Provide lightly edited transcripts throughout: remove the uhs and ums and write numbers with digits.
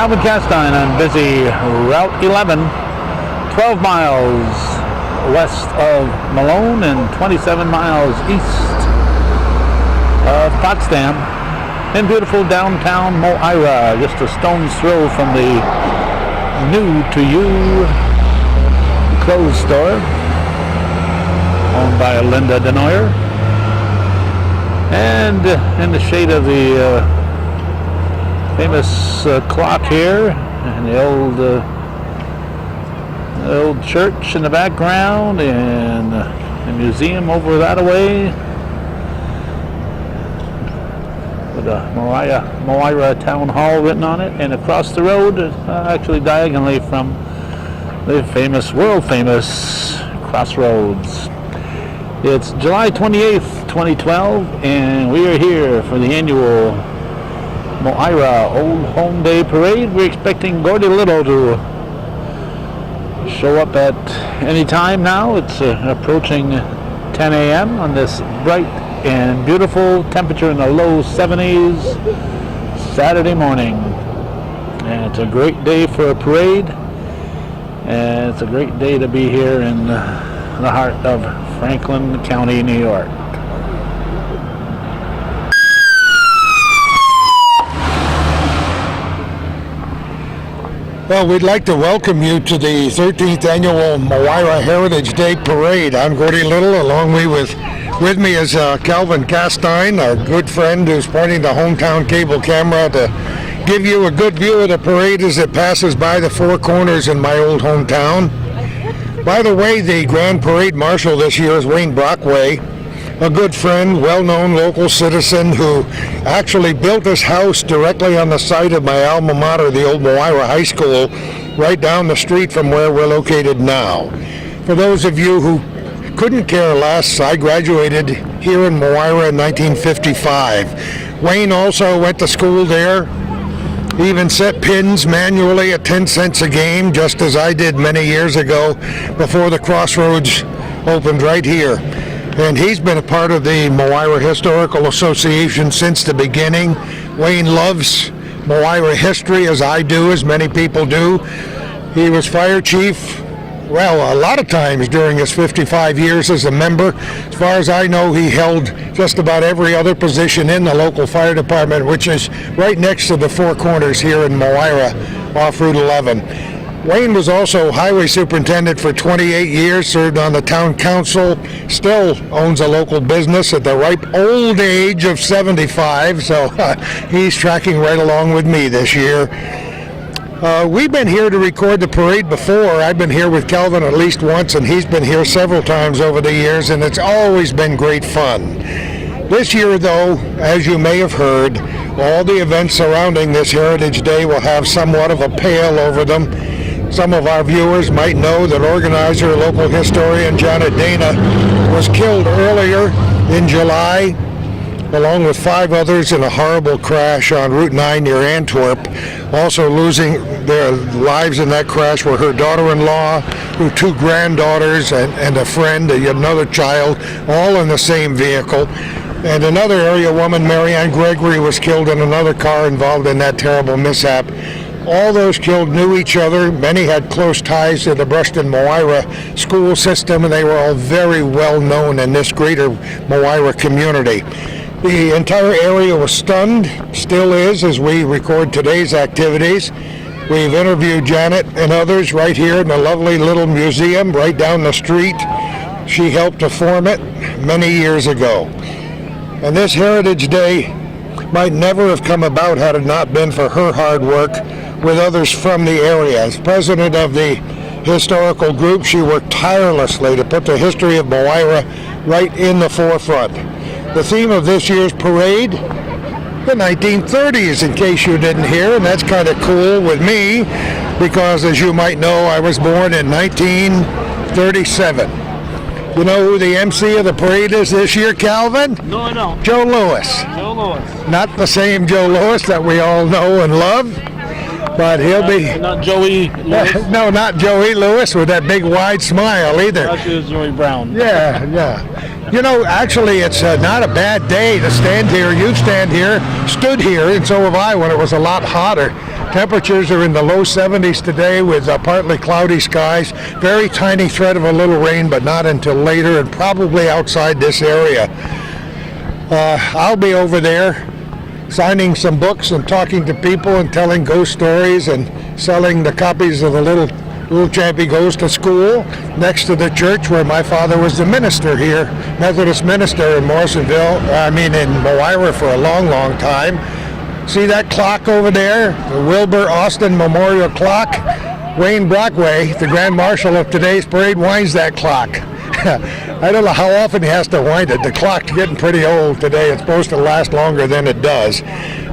Calvin Castine on busy Route 11, 12 miles west of Malone and 27 miles east of Potsdam in beautiful downtown Moira, just a stone's throw from the new to you clothes store owned by Linda Denoyer. And in the shade of the famous clock here, and the old church in the background, and the museum over that way, with a Moira Town Hall written on it, and across the road, actually diagonally from the world famous Crossroads. It's July 28th, 2012, and we are here for the annual Moira Old Home Day Parade. We're expecting Gordie Little to show up at any time now. It's approaching 10 a.m. on this bright and beautiful, temperature in the low 70s Saturday morning. And it's a great day for a parade, and it's a great day to be here in the heart of Franklin County, New York. Well, we'd like to welcome you to the 13th annual Moira Heritage Day Parade. I'm Gordie Little. Along with me is Calvin Castine, our good friend who's pointing the hometown cable camera to give you a good view of the parade as it passes by the four corners in my old hometown. By the way, the Grand Parade Marshal this year is Wayne Brockway, a good friend, well-known local citizen who actually built his house directly on the site of my alma mater, the old Moira High School, right down the street from where we're located now. For those of you who couldn't care less, I graduated here in Moira in 1955. Wayne also went to school there. He even set pins manually at 10 cents a game, just as I did many years ago before the Crossroads opened right here. And he's been a part of the Moira Historical Association since the beginning. Wayne loves Moira history, as I do, as many people do. He was fire chief, well, a lot of times during his 55 years as a member. As far as I know, he held just about every other position in the local fire department, which is right next to the four corners here in Moira off Route 11. Wayne was also highway superintendent for 28 years, served on the town council, still owns a local business at the ripe old age of 75, so he's tracking right along with me this year. We've been here to record the parade before. I've been here with Calvin at least once, and he's been here several times over the years, and it's always been great fun. This year, though, as you may have heard, all the events surrounding this Heritage Day will have somewhat of a pale over them. Some of our viewers might know that organizer, local historian Janet Dana was killed earlier in July, along with 5 others in a horrible crash on Route 9 near Antwerp. Also losing their lives in that crash were her daughter-in-law, her 2 granddaughters, and a friend, another child, all in the same vehicle. And another area woman, Marianne Gregory, was killed in another car involved in that terrible mishap. All those killed knew each other. Many had close ties to the Bruston Moira school system, and they were all very well known in this greater Moira community. The entire area was stunned, still is, as we record today's activities. We've interviewed Janet and others right here in the lovely little museum right down the street. She helped to form it many years ago. And this Heritage Day might never have come about had it not been for her hard work with others from the area. As president of the historical group, she worked tirelessly to put the history of Moira right in the forefront. The theme of this year's parade, the 1930s, in case you didn't hear, and that's kind of cool with me because, as you might know, I was born in 1937. You know who the MC of the parade is this year, Calvin? No, I don't. Joe Louis. Joe Louis. Not the same Joe Louis that we all know and love, but he'll be... Not Joey Louis? No, not Joey Louis with that big wide smile either. That is Joey Brown. Yeah. You know, actually, it's not a bad day to stand here. You stood here, and so have I when it was a lot hotter. Temperatures are in the low 70s today with partly cloudy skies. Very tiny threat of a little rain, but not until later and probably outside this area. I'll be over there signing some books and talking to people and telling ghost stories and selling the copies of the Little Champy Goes to School next to the church where my father was the minister here, Methodist minister in in Moira for a long, long time. See that clock over there? The Wilbur Austin Memorial Clock? Wayne Brockway, the Grand Marshal of today's parade, winds that clock. I don't know how often he has to wind it. The clock's getting pretty old today. It's supposed to last longer than it does.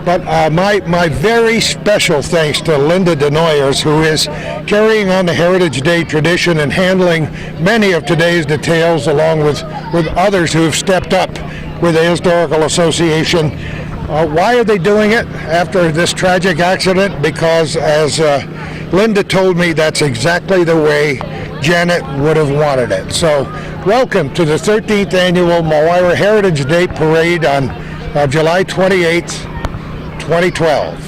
But my very special thanks to Linda Denoyers, who is carrying on the Heritage Day tradition and handling many of today's details, along with others who have stepped up with the Historical Association. Why are they doing it after this tragic accident? Because, as Linda told me, that's exactly the way Janet would have wanted it. So, welcome to the 13th Annual Moira Heritage Day Parade on July 28th. 2012.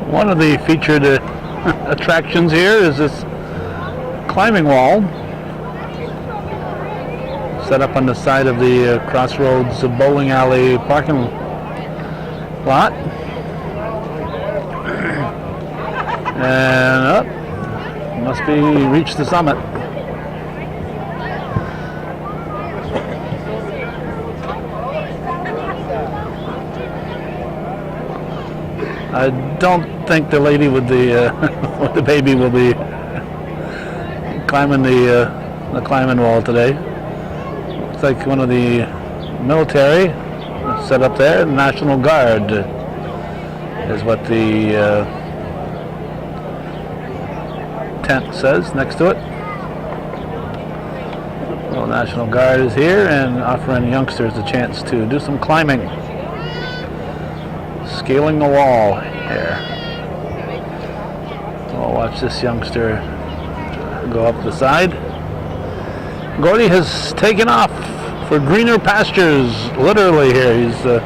One of the featured attractions here is this climbing wall set up on the side of the Crossroads bowling alley parking lot. And up, must be reached the summit. I don't think the lady with the with the baby will be climbing the climbing wall today. Looks like one of the military set up there. The National Guard is what the tent says next to it. Well, National Guard is here and offering youngsters a chance to do some climbing. Scaling the wall here. We'll watch this youngster go up the side. Gordie has taken off for greener pastures, literally here. He's going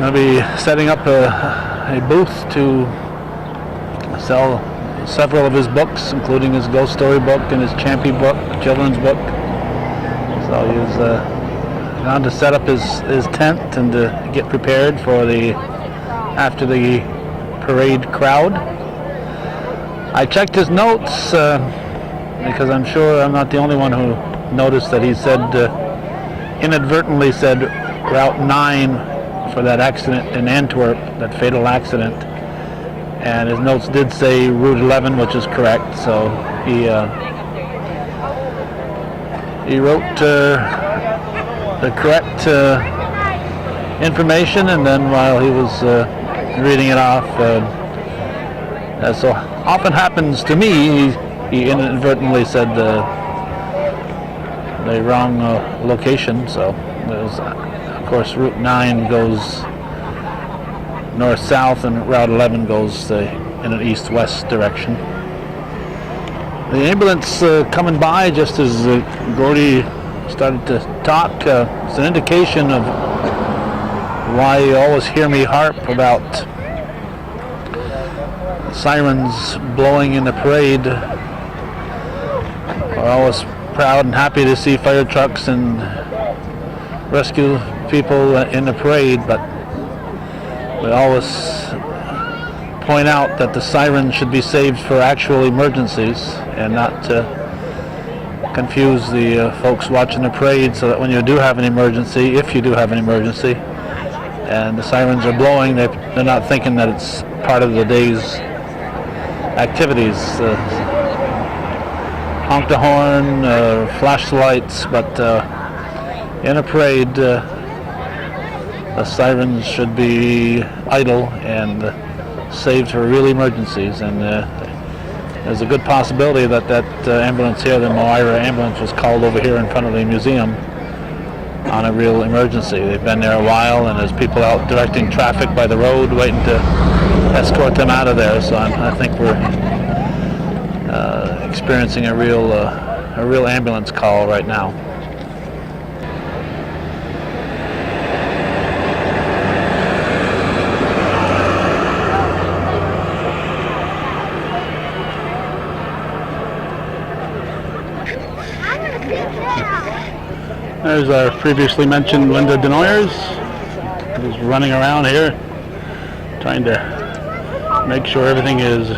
to be setting up a booth to sell several of his books, including his ghost story book and his Champy book, children's book. So he's on to set up his tent and to get prepared for after the parade crowd. I checked his notes because I'm sure I'm not the only one who noticed that he said inadvertently said Route 9 for that accident in Antwerp, that fatal accident, and his notes did say Route 11, which is correct. So he wrote the correct information, and then while he was reading it off, as so often happens to me, he inadvertently said the wrong location. So there's, of course, Route 9 goes north-south, and Route 11 goes in an east-west direction. The ambulance coming by just as Gordie started to talk. It's an indication of why you always hear me harp about sirens blowing in the parade. We're always proud and happy to see fire trucks and rescue people in the parade, but we always point out that the sirens should be saved for actual emergencies and not to confuse the folks watching the parade, so that when you do have an emergency, if you do have an emergency, and the sirens are blowing, they're not thinking that it's part of the day's activities. Honk the horn, flash the lights, but in a parade, the sirens should be idle and saved for real emergencies. And there's a good possibility that ambulance here, the Moira ambulance, was called over here in front of the museum on a real emergency. They've been there a while, and there's people out directing traffic by the road waiting to escort them out of there. So I think we're experiencing a real ambulance call right now. There's our previously mentioned Linda Denoyers, who's running around here trying to make sure everything is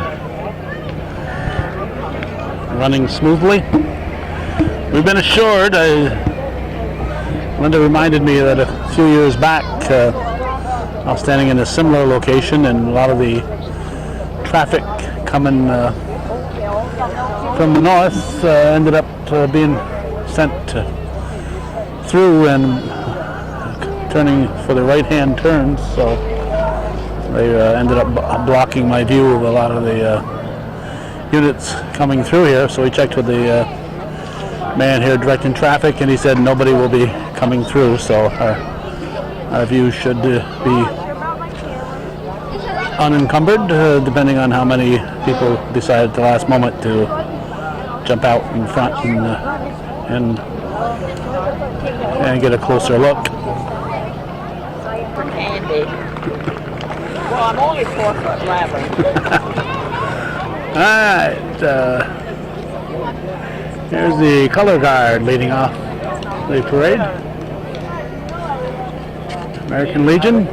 running smoothly. We've been assured, Linda reminded me that a few years back I was standing in a similar location and a lot of the traffic coming from the north ended up being sent through and turning for the right-hand turns, so they ended up blocking my view of a lot of the units coming through here. So we checked with the man here directing traffic, and he said nobody will be coming through, so our view should be unencumbered, depending on how many people decide at the last moment to jump out in front and get a closer look. For candy. Well, I'm only 4'11". Alright, here's the color guard leading off the parade. American Legion.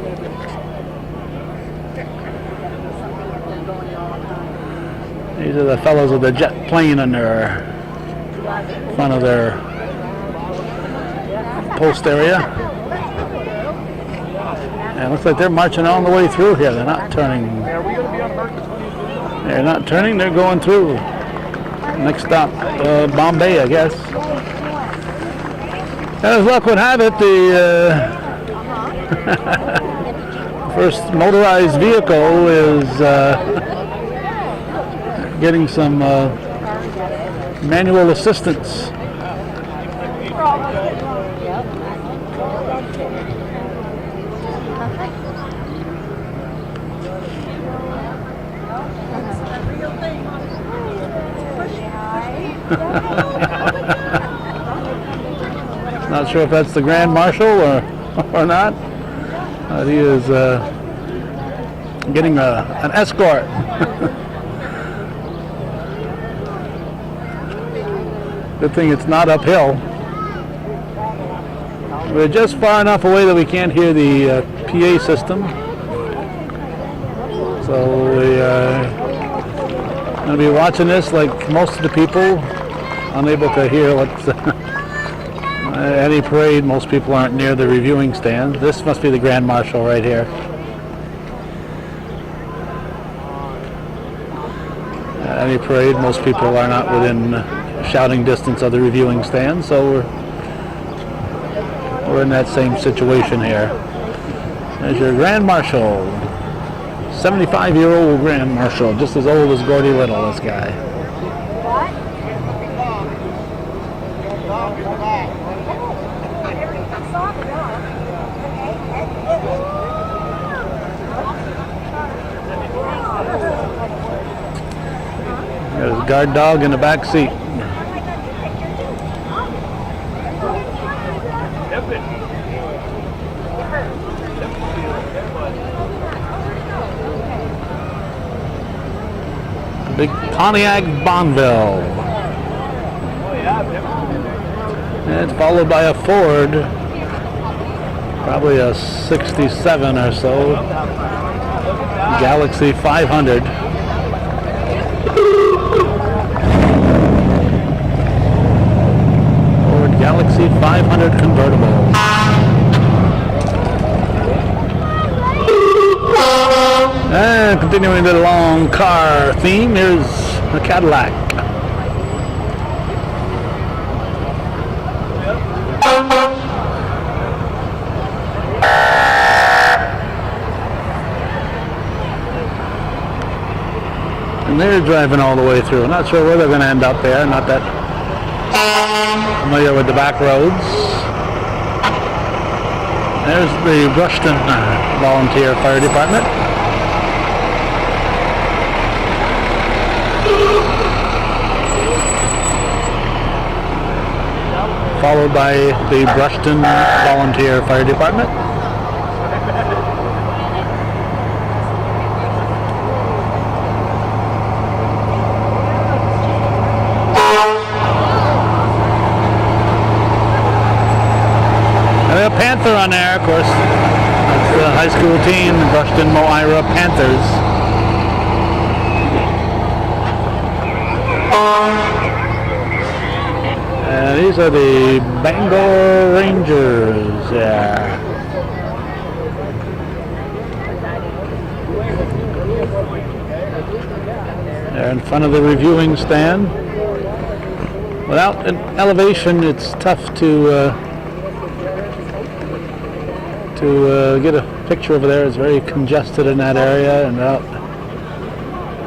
These are the fellows with the jet plane on their front of their post area. And it looks like they're marching all the way through here. They're not turning. They're not turning, they're going through. Next stop, Bombay, I guess. And as luck would have it, the first motorized vehicle is getting some manual assistance. Not sure if that's the Grand Marshal or not. He is getting an escort. Good thing it's not uphill. We're just far enough away that we can't hear the PA system. So we're going to be watching this like most of the people, unable to hear what's any parade. Most people aren't near the reviewing stand. This must be the Grand Marshal right here. Any parade, most people are not within shouting distance of the reviewing stand, so we're in that same situation here. There's your Grand Marshal, 75-year-old Grand Marshal, just as old as Gordie Little, this guy. There's a guard dog in the back seat. Big Pontiac Bonneville. And it's followed by a Ford, probably a 67 or so, Galaxy 500. Ford Galaxy 500 convertible. And continuing the long car theme, here's a Cadillac. And they're driving all the way through. Not sure where they're going to end up there. Not that familiar with the back roads. There's the Brushton Volunteer Fire Department. Followed by the Brushton Volunteer Fire Department. And we have Panther on there, of course. That's the high school team, the Brushton Moira Panthers. These are the Bangor Rangers. Yeah. They're in front of the reviewing stand. Without an elevation, it's tough to get a picture over there. It's very congested in that area, and without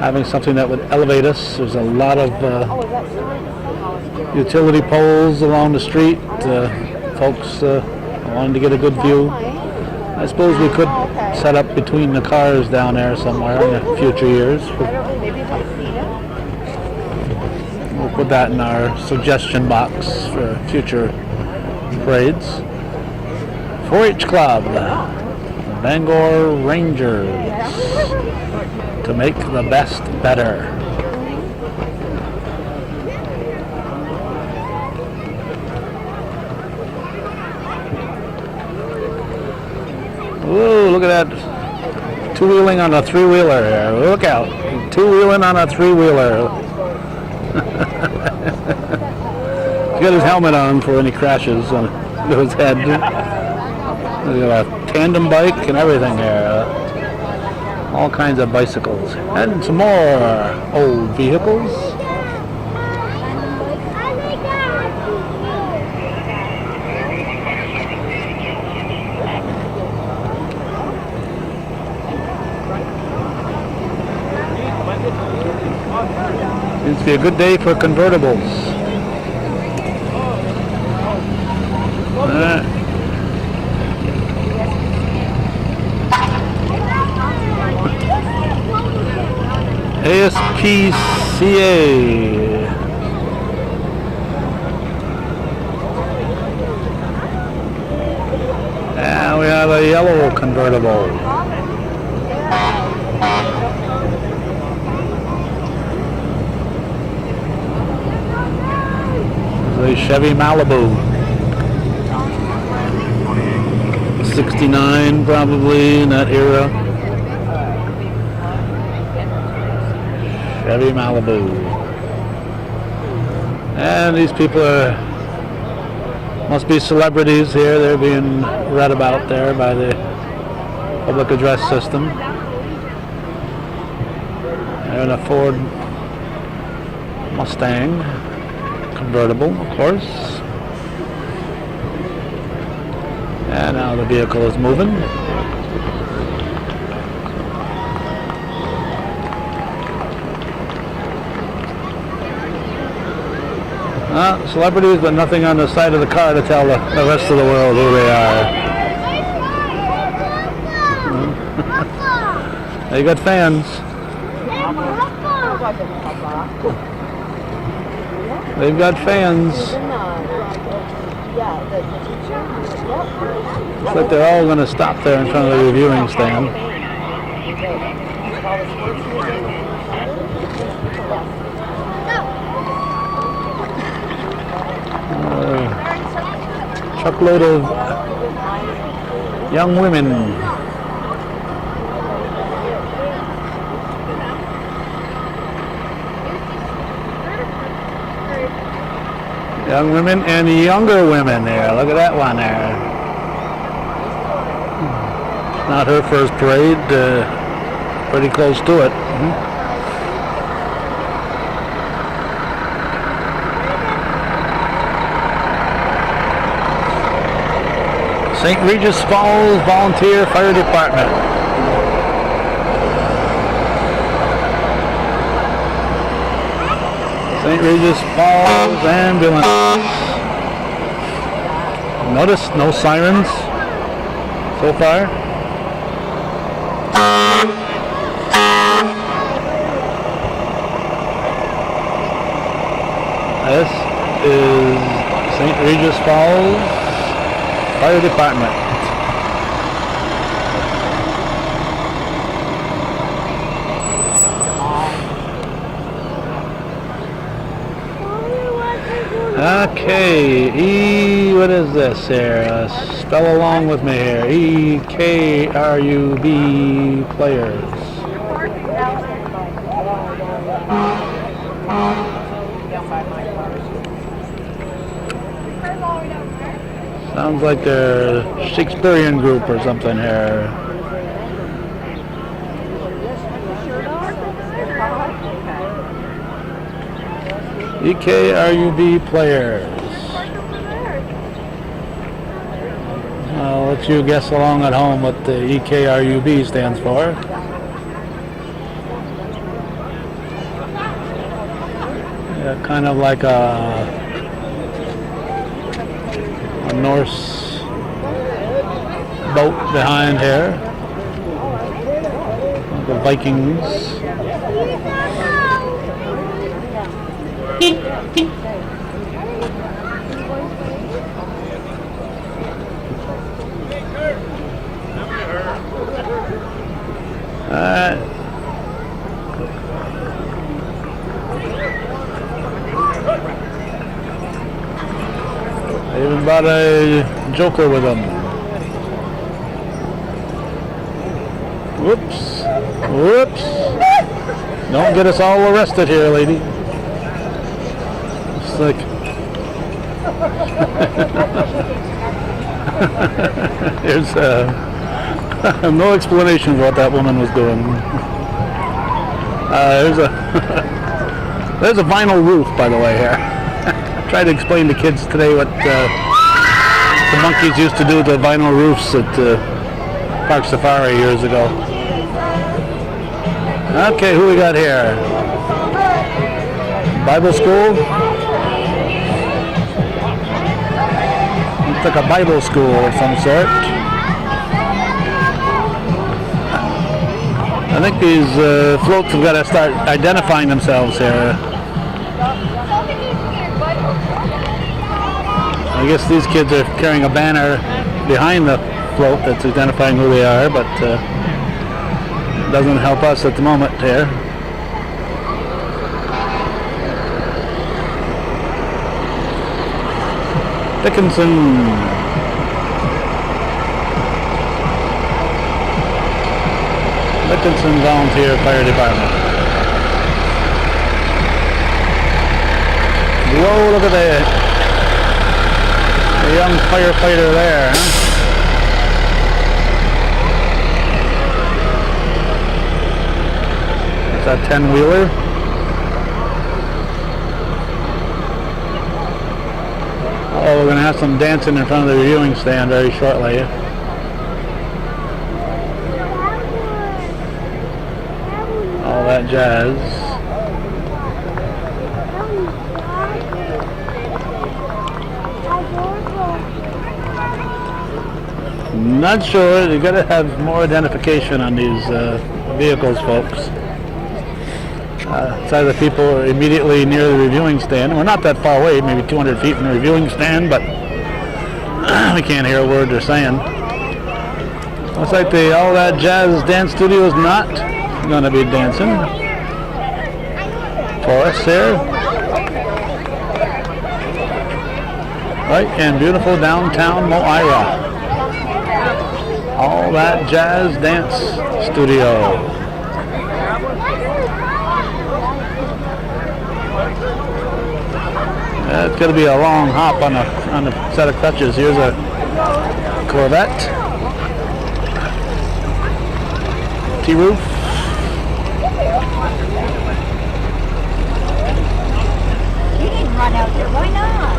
having something that would elevate us, there's a lot of utility poles along the street. Folks wanted to get a good view. I suppose we could set up between the cars down there somewhere in the future years. We'll put that in our suggestion box for future parades. 4-H Club, Bangor Rangers, to make the best better. Whoa, look at that. Two-wheeling on a three-wheeler. Look out. Two-wheeling on a three-wheeler. He's got his helmet on for any crashes on his head. He's got a tandem bike and everything here. All kinds of bicycles. And some more old vehicles. Seems to be a good day for convertibles. ASPCA. And we have a yellow convertible. This is a Chevy Malibu. 69 probably in that era. Chevy Malibu. And these people must be celebrities here. They're being read about there by the public address system. They're in a Ford Mustang convertible, of course. And now the vehicle is moving. Celebrities, but nothing on the side of the car to tell the rest of the world who they are. They got fans. They've got fans. Looks like they're all going to stop there in front of the reviewing stand. Truckload of young women. Young women and younger women there. Look at that one there. Not her first parade. Pretty close to it. St. Regis Falls Volunteer Fire Department. St. Regis Falls Ambulance. Notice no sirens so far. This is St. Regis Falls Fire Department. Okay, what is this here? Spell along with me here. EKRUB players. Sounds like a Shakespearean group or something here. EKRUB players. I'll let you guess along at home what the EKRUB stands for. Yeah, kind of like a Norse boat behind here. The Vikings. They even brought a joker with them. Whoops. Whoops. Don't get us all arrested here, lady. It's like... There's no explanation of what that woman was doing. There's a vinyl roof, by the way, here. I tried to explain to kids today what the monkeys used to do to vinyl roofs at Park Safari years ago. Okay, who we got here? Bible school? Looks like a Bible school of some sort. I think these floats have got to start identifying themselves here. I guess these kids are carrying a banner behind the float that's identifying who they are, but it doesn't help us at the moment here. Dickinson. Dickinson Volunteer Fire Department. Whoa, look at that. A young firefighter there, huh? Is that 10-wheeler? Oh, we're going to have some dancing in front of the reviewing stand very shortly. All that jazz. Not sure. You got to have more identification on these vehicles, folks. It's either people are immediately near the reviewing stand. We're not that far away, maybe 200 feet from the reviewing stand, but we can't hear a word they're saying. Looks like the All That Jazz Dance Studio is not going to be dancing for us here. Right in beautiful downtown Moira. All That Jazz Dance Studio. It's going to be a long hop on a set of crutches. Here's a Corvette. T-roof. You can run out there. Why not?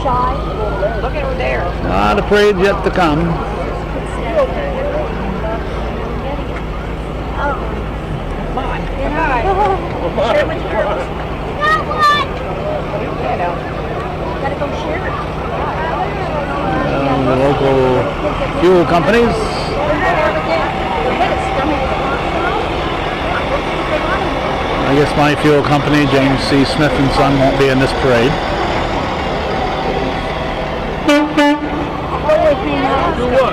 Shy. Look at over there. The parade's yet to come. Come on. Share with her. Gotta go share it. The local fuel companies. I guess my fuel company, James C. Smith and Son, won't be in this parade. Go with me now. Do what?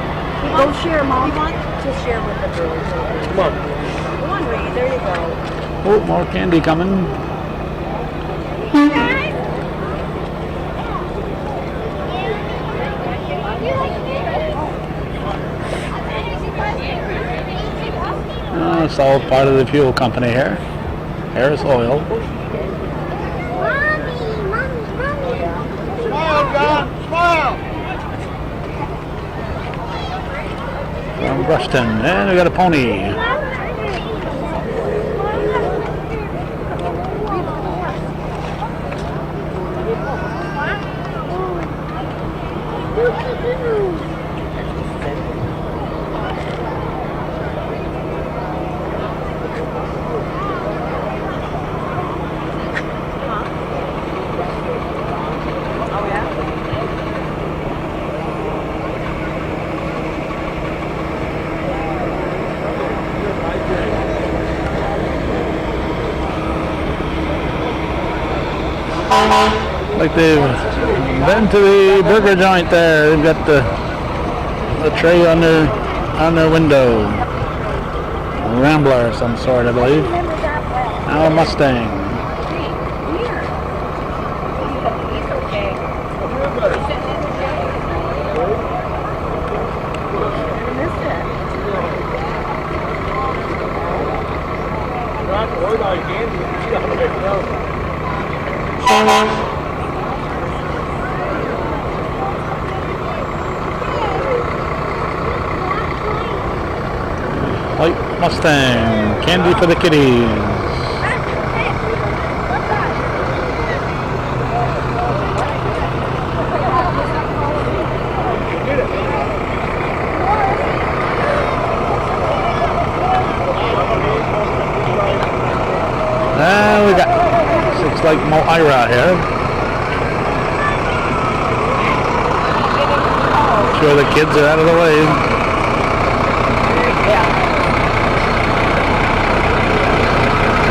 Go share, Mom. Just share with the girls. Come on. Come on, Ray. There you go. Oh, more candy coming. It's all part of the fuel company here. Harris Oil. Smile, John. Smile. From Brushton. And we got a pony. Like they've been to the burger joint there. They've got the tray on their window. A Rambler of some sort, I believe. Now a Mustang. He's okay. White Mustang. Candy for the kiddies. We got, looks like Moira here. Sure the kids are out of the way.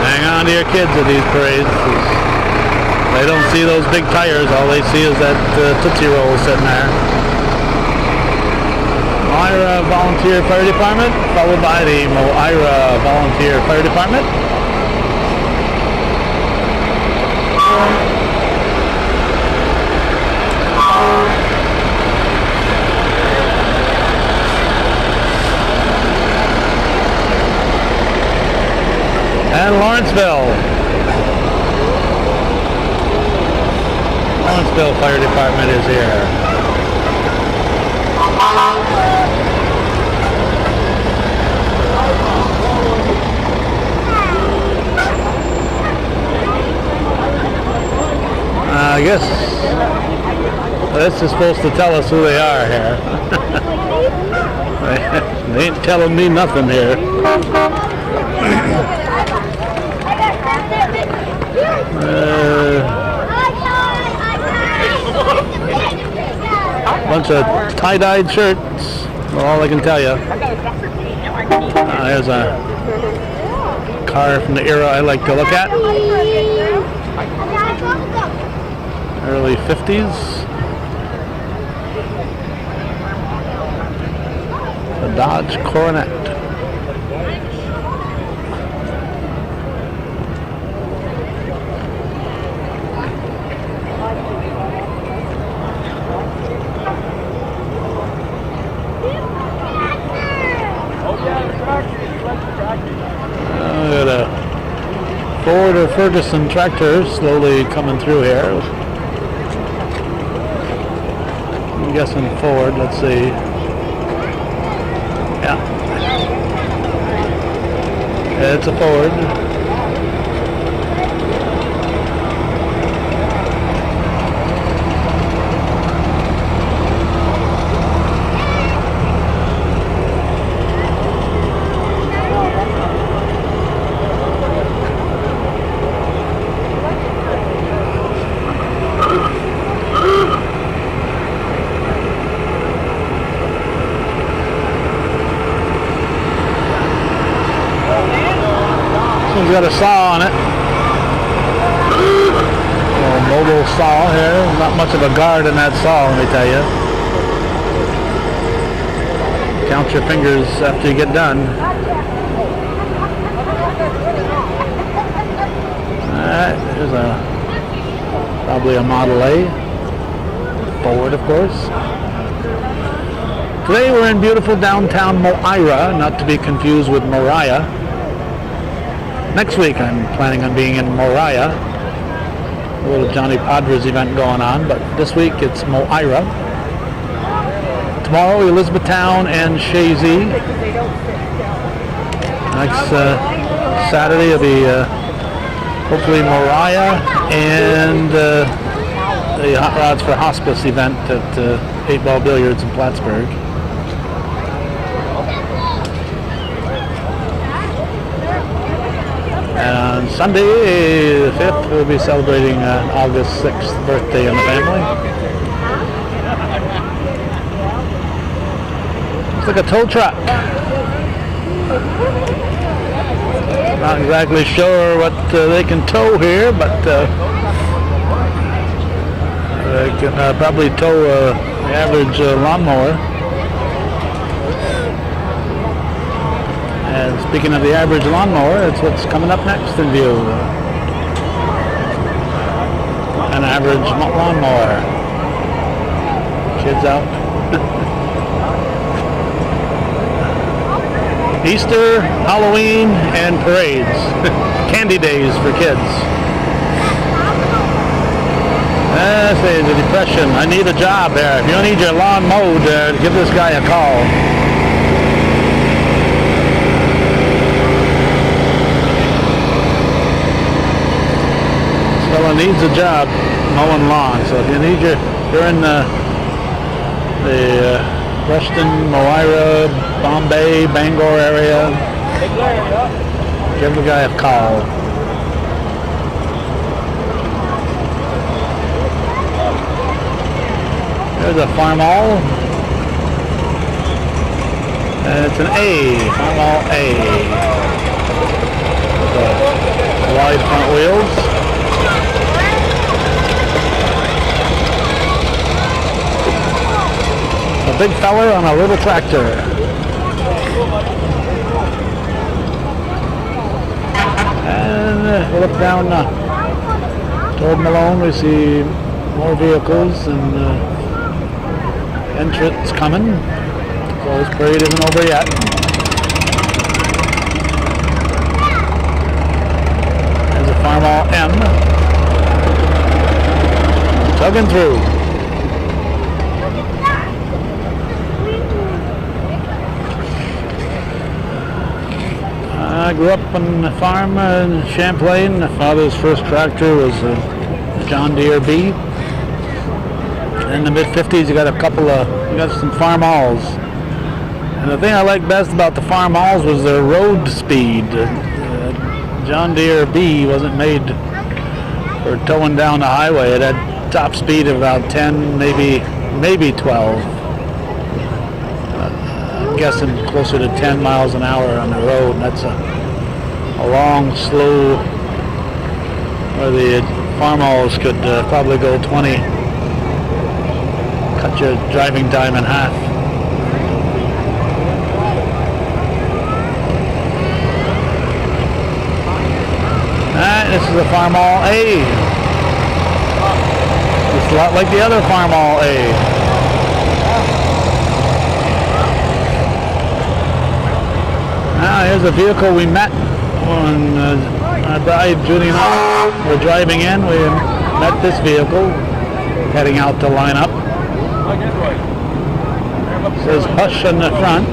Hang on to your kids at these parades. They don't see those big tires. All they see is that Tootsie Roll sitting there. Moira Volunteer Fire Department, followed by the Moira Volunteer Fire Department. And Lawrenceville Fire Department is here. I guess this is supposed to tell us who they are here. They ain't telling me nothing here. Bunch of tie-dyed shirts. Well, all I can tell you. There's a car from the era I like to look at. Early 50s. The Dodge Coronet. Got a Ford or Ferguson tractor slowly coming through here. I'm guessing Ford. Let's see. Yeah, it's a Ford. This one's got a saw on it. Little mobile saw here. Not much of a guard in that saw, let me tell you. Count your fingers after you get done. Alright, there's probably a Model A. Forward, of course. Today we're in beautiful downtown Moira, not to be confused with Moriah. Next week I'm planning on being in Moriah. A little Johnny Padres event going on, but this week it's Moira. Tomorrow Elizabethtown and Shazy. Next Saturday will be hopefully Moriah and the Hot Rods for Hospice event at 8 Ball Billiards in Plattsburgh. And on Sunday, the 5th, we'll be celebrating August 6th birthday in the family. It's like a tow truck. Not exactly sure what they can tow here, but they can probably tow the average lawnmower. And speaking of the average lawnmower, it's what's coming up next in view. An average lawnmower. Kids out. Easter, Halloween, and parades. Candy days for kids. Say the depression. I need a job there. If you need your lawn mowed, give this guy a call. Fella needs a job mowing lawn. So if you need you're in the Preston, Moira, Bombay, Bangor area, give the guy a call. There's a Farmall. And it's an A, Farmall A. With wide front wheels. A big feller on a little tractor. And we look down toward Malone, we see more vehicles and entrance coming. So this parade isn't over yet. There's a Farmall M. Tugging through. I grew up on the farm in Champlain. My father's first tractor was a John Deere B. In the mid-50s, you got some Farmalls. And the thing I liked best about the Farmalls was their road speed. John Deere B wasn't made for towing down the highway. It had top speed of about 10, maybe 12. I'm guessing closer to 10 miles an hour on the road. And that's a long, slow, where the Farmalls could probably go 20. Cut your driving time in half. Alright, this is a Farmall A. It's a lot like the other Farmall A. Now here's a vehicle we met when our bride Judy and I were driving in. We met this vehicle heading out to line up. It says Hush on the front.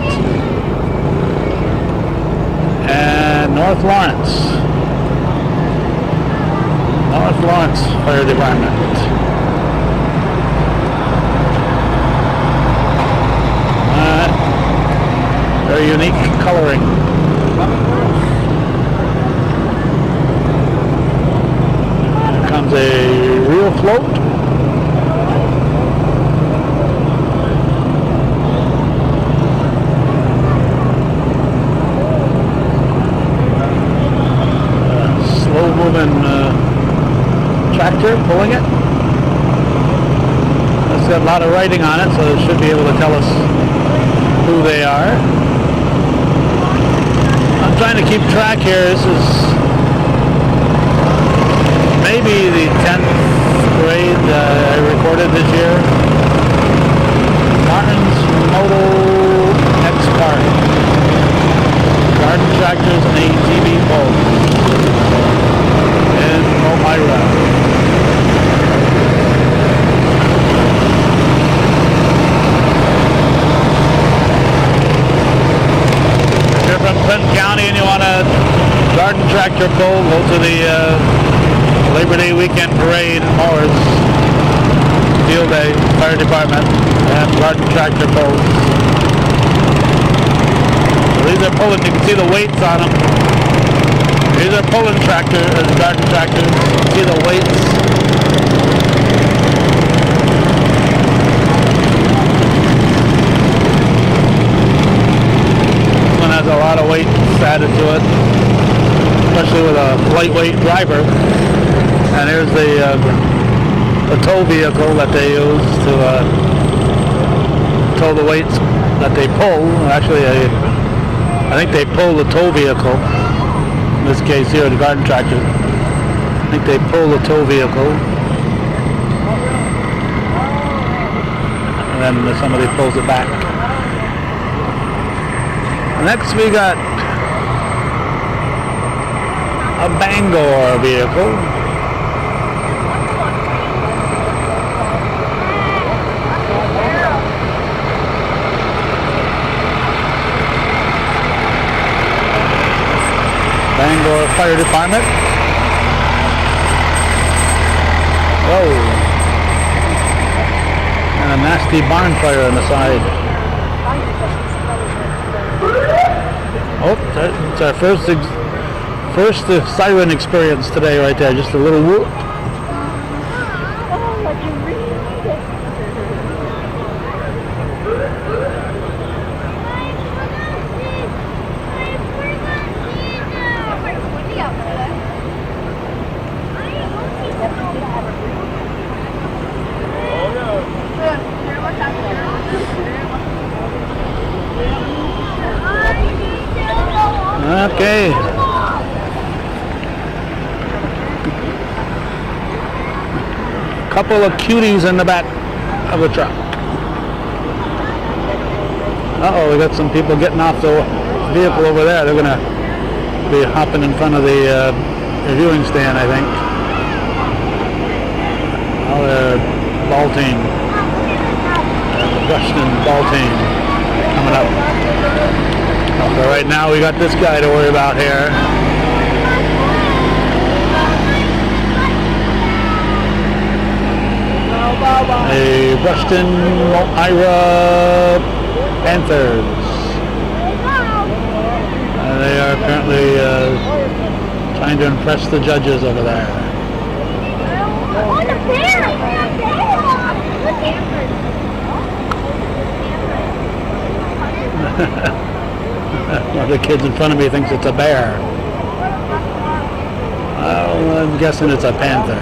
And North Lawrence Fire Department. Very unique coloring. Here comes a real float. Slow moving tractor pulling it. It's got a lot of writing on it, so it should be able to tell us who they are. I'm trying to keep track here. This is maybe the 10th grade I recorded this year. Martin's Moto X Park. Garden tractors and ATV poles in Moira. If you're from Clinton County and you want a garden tractor pull, go to the Labor Day weekend parade in Morris. Field Day, Fire Department, and garden tractor pulls. So these are pulling, you can see the weights on them. These are pulling garden tractors. You can see the weights. This one has a lot of weight added to it, especially with a lightweight driver. And here's the tow vehicle that they use to tow the weights that they pull. Actually, I think they pull the tow vehicle. In this case here, the garden tractor. I think they pull the tow vehicle. And then somebody pulls it back. Next we got a Bangor vehicle. Bangor Fire Department. Whoa. And a nasty barn fire on the side. Oh, it's our first siren experience today right there. Just a little whoop. Okay. Couple of cuties in the back of the truck. Uh-oh, we got some people getting off the vehicle over there. They're gonna be hopping in front of the viewing stand, I think. Oh, they're Baltine. Rushton Baltine coming up. So right now we got this guy to worry about here. A Rushton Moira Panthers. They are apparently trying to impress the judges over there. One of the kids in front of me thinks it's a bear. I'm guessing it's a panther.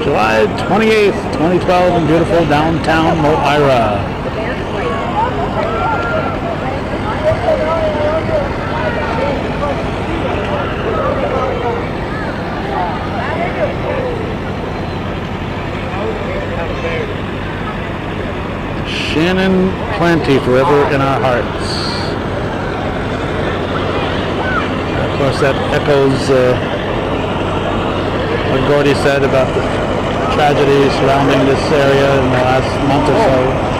July 28th, 2012 in beautiful downtown Moira. Shannon Plenty forever in our hearts. Of course, that echoes what Gordie said about the tragedy surrounding this area in the last month or so.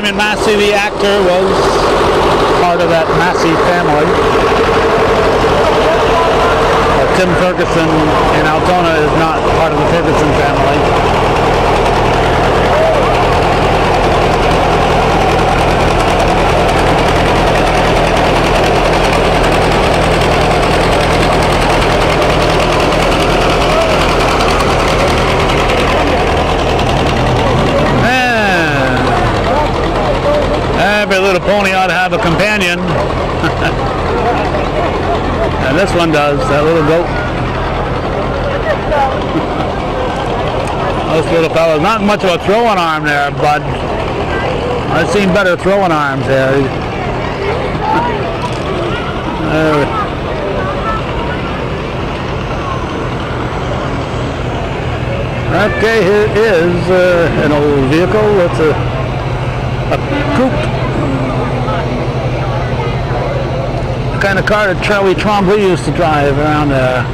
Raymond Massey, the actor, was part of that Massey family. Tim Ferguson in Altona is not part of the Ferguson family. Every little pony ought to have a companion. And this one does, that little goat. This little fella's not much of a throwing arm there, bud. I've seen better throwing arms there. Okay, here is an old vehicle. It's a coupe. The kind of car that Charlie Trombley used to drive around the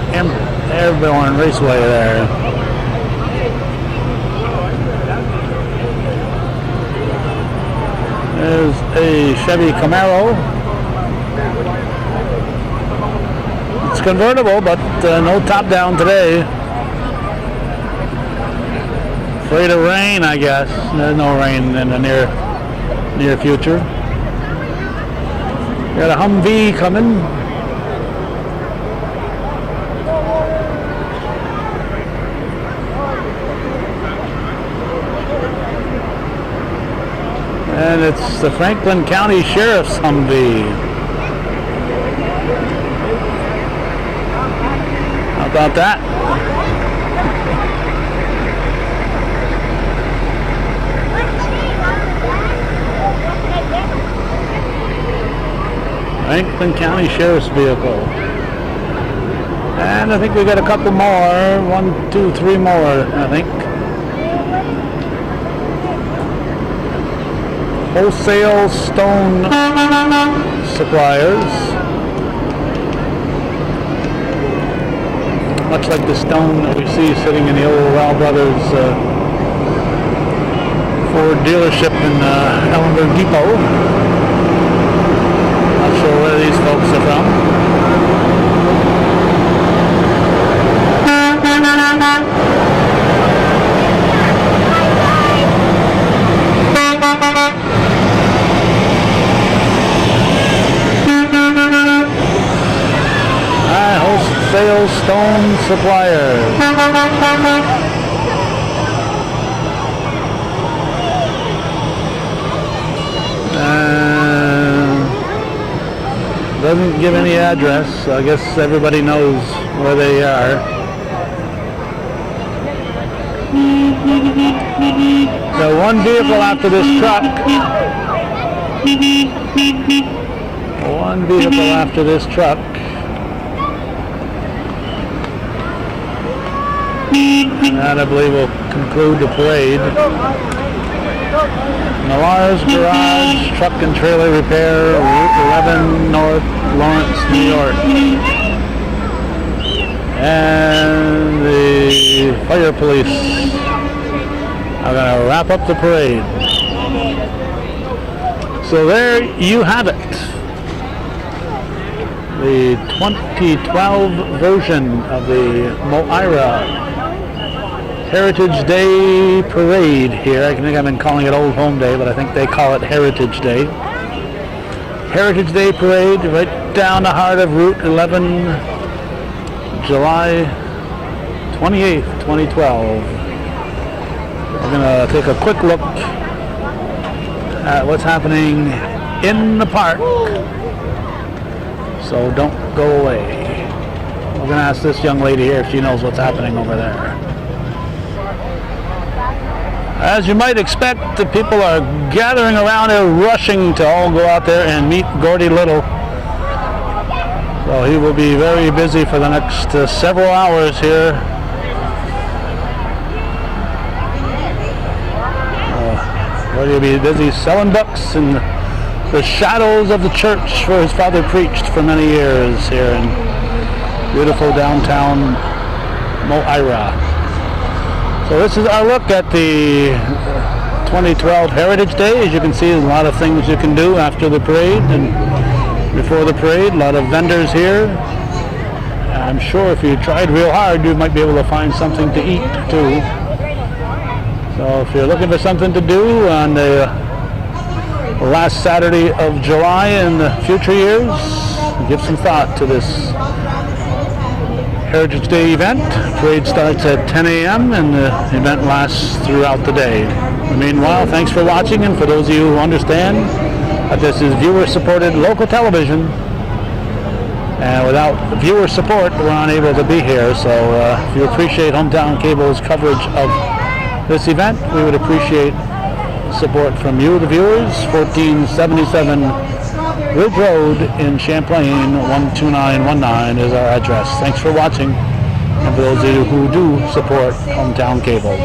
Airborne Raceway there. There's a Chevy Camaro. It's convertible, but no top down today. Afraid of rain, I guess. There's no rain in the near future. Got a Humvee coming. And it's the Franklin County Sheriff's Humvee. How about that? Franklin County Sheriff's vehicle. And I think we got a couple more. 1, 2, 3 more, I think. Wholesale stone suppliers. Much like the stone that we see sitting in the old Rao Brothers Ford dealership in Ellenberg Depot. Not sure where these folks are from. Wholesale stone suppliers. Doesn't give any address, so I guess everybody knows where they are. So one vehicle after this truck. One vehicle after this truck. And that, I believe, will conclude the parade. Millar's Garage, Truck and Trailer Repair, Route 11 North, Lawrence, New York. And the fire police are going to wrap up the parade. So there you have it. The 2012 version of the Moira Heritage Day Parade here. I think I've been calling it Old Home Day, but I think they call it Heritage Day. Heritage Day Parade right down the heart of Route 11, July 28th, 2012. We're going to take a quick look at what's happening in the park. So don't go away. We're going to ask this young lady here if she knows what's happening over there. As you might expect, the people are gathering around here, rushing to all go out there and meet Gordie Little. So he will be very busy for the next several hours here. Gordie will be busy selling books in the shadows of the church where his father preached for many years here in beautiful downtown Moira. So this is our look at the 2012 Heritage Day. As you can see, there's a lot of things you can do after the parade and before the parade. A lot of vendors here. I'm sure if you tried real hard, you might be able to find something to eat too. So if you're looking for something to do on the last Saturday of July in the future years, give some thought to this Heritage Day event. Parade starts at 10 a.m. and the event lasts throughout the day. Meanwhile, thanks for watching, and for those of you who understand that this is viewer-supported local television, and without viewer support, we're unable to be here. So if you appreciate Hometown Cable's coverage of this event, we would appreciate support from you, the viewers. 1477 Ridge Road in Champlain, 12919 is our address. Thanks for watching, and for those of you who do support Hometown Cable.